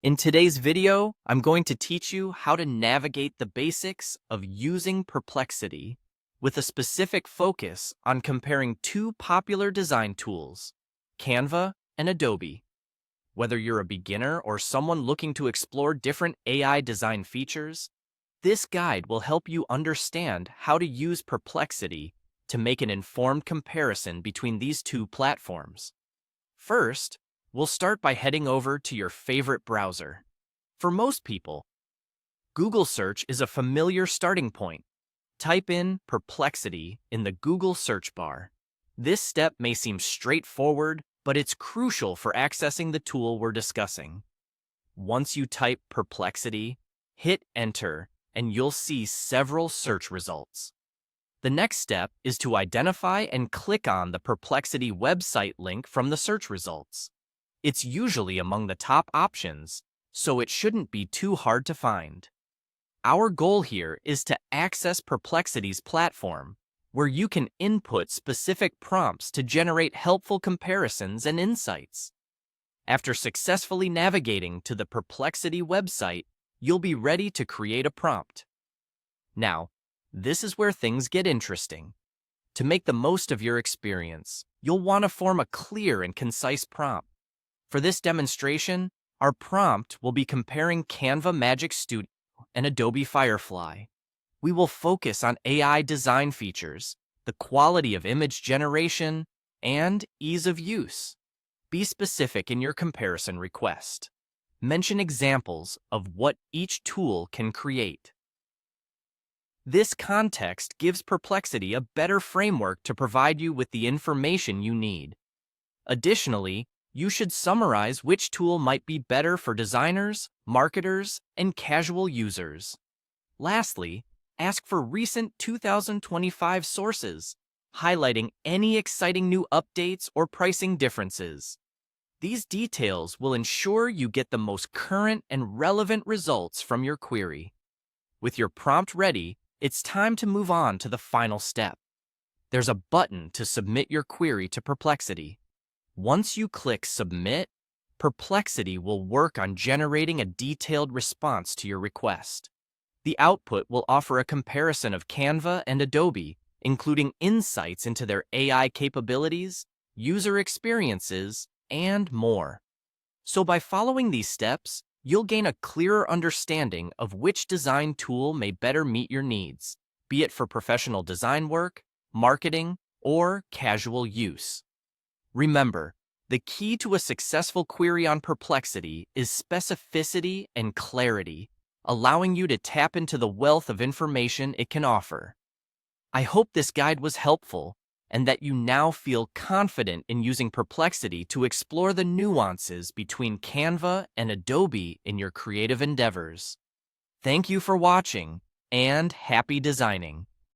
In today's video, I'm going to teach you how to navigate the basics of using Perplexity with a specific focus on comparing two popular design tools, Canva and Adobe. Whether you're a beginner or someone looking to explore different AI design features, this guide will help you understand how to use Perplexity to make an informed comparison between these two platforms. First, we'll start by heading over to your favorite browser. For most people, Google search is a familiar starting point. Type in Perplexity in the Google search bar. This step may seem straightforward, but it's crucial for accessing the tool we're discussing. Once you type Perplexity, hit Enter, and you'll see several search results. The next step is to identify and click on the Perplexity website link from the search results. It's usually among the top options, so it shouldn't be too hard to find. Our goal here is to access Perplexity's platform, where you can input specific prompts to generate helpful comparisons and insights. After successfully navigating to the Perplexity website, you'll be ready to create a prompt. Now, this is where things get interesting. To make the most of your experience, you'll want to form a clear and concise prompt. For this demonstration, our prompt will be comparing Canva Magic Studio and Adobe Firefly. We will focus on AI design features, the quality of image generation, and ease of use. Be specific in your comparison request. Mention examples of what each tool can create. This context gives Perplexity a better framework to provide you with the information you need. Additionally, you should summarize which tool might be better for designers, marketers, and casual users. Lastly, ask for recent 2025 sources, highlighting any exciting new updates or pricing differences. These details will ensure you get the most current and relevant results from your query. With your prompt ready, it's time to move on to the final step. There's a button to submit your query to Perplexity. Once you click Submit, Perplexity will work on generating a detailed response to your request. The output will offer a comparison of Canva and Adobe, including insights into their AI capabilities, user experiences, and more. So by following these steps, you'll gain a clearer understanding of which design tool may better meet your needs, be it for professional design work, marketing, or casual use. Remember, the key to a successful query on Perplexity is specificity and clarity, allowing you to tap into the wealth of information it can offer. I hope this guide was helpful and that you now feel confident in using Perplexity to explore the nuances between Canva and Adobe in your creative endeavors. Thank you for watching, and happy designing!